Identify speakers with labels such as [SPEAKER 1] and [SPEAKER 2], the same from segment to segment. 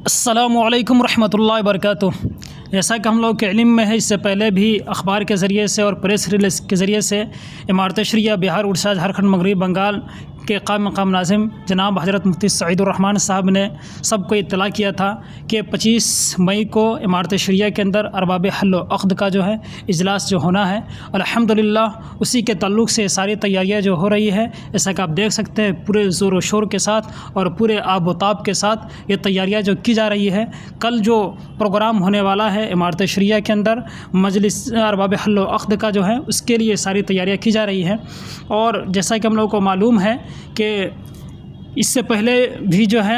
[SPEAKER 1] السلام علیکم ورحمۃ اللہ وبرکاتہ۔ جیسا کہ ہم لوگ کے علم میں ہے، اس سے پہلے بھی اخبار کے ذریعے سے اور پریس ریلیز کے ذریعے سے امارت شریعہ بہار، اڑیسہ، جھارکھنڈ، مغربی بنگال کے قائم مقام ناظم جناب حضرت مفتی سعید الرحمان صاحب نے سب کو اطلاع کیا تھا کہ 25 مئی کو امارت شریعہ کے اندر ارباب حل و عقد کا جو ہے اجلاس جو ہونا ہے، الحمدللہ اسی کے تعلق سے ساری تیاریاں جو ہو رہی ہے، ایسا کہ آپ دیکھ سکتے ہیں پورے زور و شور کے ساتھ اور پورے آب و تاب کے ساتھ یہ تیاریاں جو کی جا رہی ہے۔ کل جو پروگرام ہونے والا ہے امارت شریعہ کے اندر مجلس ارباب حل و عقد کا جو ہے، اس کے لیے ساری تیاریاں کی جا رہی ہیں۔ اور جیسا کہ ہم لوگوں کو معلوم ہے کہ اس سے پہلے بھی جو ہے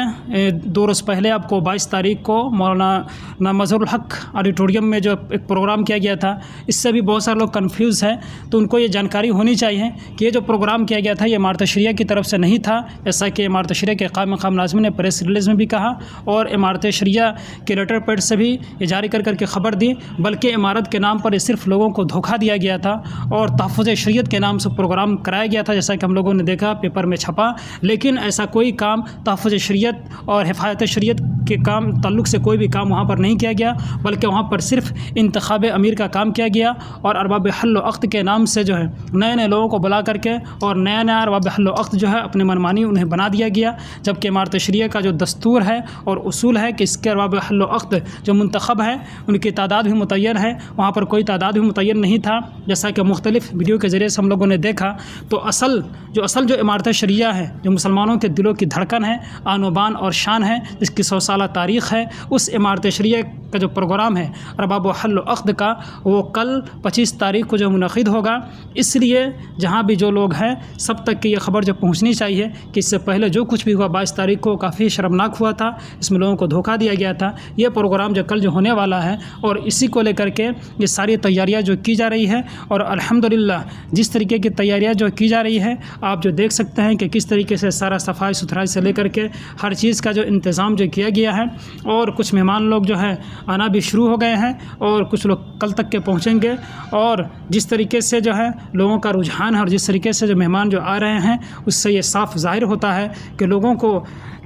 [SPEAKER 1] 2 روز پہلے آپ کو 22 تاریخ کو مولانا مظہر الحق آڈیٹوریم میں جو ایک پروگرام کیا گیا تھا، اس سے بھی بہت سارے لوگ کنفیوز ہیں، تو ان کو یہ جانکاری ہونی چاہیے کہ یہ جو پروگرام کیا گیا تھا یہ امارت شریعہ کی طرف سے نہیں تھا، ایسا کہ امارت شریعہ کے قائم مقام ناظم نے پریس ریلیز میں بھی کہا اور امارت شریعہ کے لیٹر پیڈ سے بھی یہ جاری کر کے خبر دی، بلکہ امارت کے نام پر یہ صرف لوگوں کو دھوکہ دیا گیا تھا اور تحفظ شریعت کے نام سے پروگرام کرایا گیا تھا، جیسا کہ ہم لوگوں نے دیکھا پیپر میں چھپا۔ لیکن ایسا کوئی کام تحفظ شریعت اور حفاظت شریعت کے تعلق سے کوئی بھی کام وہاں پر نہیں کیا گیا، بلکہ وہاں پر صرف انتخاب امیر کا کام کیا گیا اور ارباب حل و عقد کے نام سے جو ہے نئے لوگوں کو بلا کر کے اور نیا ارباب حل و عقد جو ہے اپنی منمانی انہیں بنا دیا گیا، جبکہ امارت شریعہ کا جو دستور ہے اور اصول ہے کہ اس کے ارباب حل و عقد جو منتخب ہے ان کی تعداد بھی متعین ہے، وہاں پر کوئی تعداد بھی متعین نہیں تھا، جیسا کہ مختلف ویڈیو کے ذریعے سے ہم لوگوں نے دیکھا۔ تو اصل جو امارت شریعہ ہے، جو مسلمانوں کے دلوں کی دھڑکن ہے، آن و بان اور شان ہے، جس کی 100 سالہ تاریخ ہے، اس امارت شریعہ کا جو پروگرام ہے ارباب حل و عقد کا، وہ کل 25 تاریخ کو جو منعقد ہوگا۔ اس لیے جہاں بھی جو لوگ ہیں سب تک کہ یہ خبر جو پہنچنی چاہیے کہ اس سے پہلے جو کچھ بھی ہوا 22 تاریخ کو کافی شرمناک ہوا تھا، اس میں لوگوں کو دھوکہ دیا گیا تھا۔ یہ پروگرام جو کل جو ہونے والا ہے اور اسی کو لے کر کے یہ ساری تیاریاں جو کی جا رہی ہے، اور الحمدللہ جس طریقے کی تیاریاں جو کی جا رہی ہے، آپ جو دیکھ سکتے ہیں کہ کس طریقے سے سارا صفائی ستھرائی سے لے کر کے ہر چیز کا جو انتظام جو کیا گیا ہے، اور کچھ مہمان لوگ جو ہے آنا بھی شروع ہو گئے ہیں اور کچھ لوگ کل تک کے پہنچیں گے۔ اور جس طریقے سے جو ہے لوگوں کا رجحان ہے اور جس طریقے سے جو مہمان جو آ رہے ہیں، اس سے یہ صاف ظاہر ہوتا ہے کہ لوگوں کو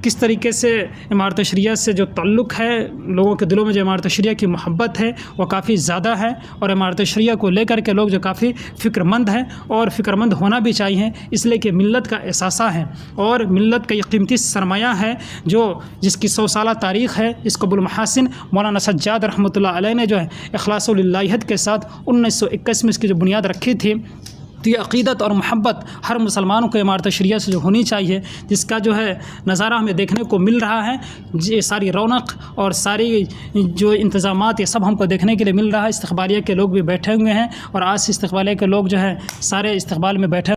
[SPEAKER 1] کس طریقے سے امارت شریعہ سے جو تعلق ہے، لوگوں کے دلوں میں جو امارت شریعہ کی محبت ہے وہ کافی زیادہ ہے، اور امارت شریعہ کو لے کر کے لوگ جو کافی فکر مند ہیں اور فکر مند ہونا بھی چاہیے، اس لیے کہ ملت کا احساسہ ہے اور ملت کا یہ قیمتی سرمایہ ہے جس کی 100 سالہ تاریخ ہے۔ اس قبول محاسن مولانا سجاد رحمۃ اللہ علیہ نے جو ہے اخلاص للہیت کے ساتھ 1921 میں اس کی جو بنیاد رکھی تھی، تو یہ عقیدت اور محبت ہر مسلمان کو امارت شریعہ سے جو ہونی چاہیے، جس کا جو ہے نظارہ ہمیں دیکھنے کو مل رہا ہے، یہ ساری رونق اور ساری جو انتظامات یہ سب ہم کو دیکھنے کے لیے مل رہا ہے۔ استقبالیہ کے لوگ بھی بیٹھے ہوئے ہیں اور آج سے استقبالیہ کے لوگ جو ہے سارے استقبال میں بیٹھے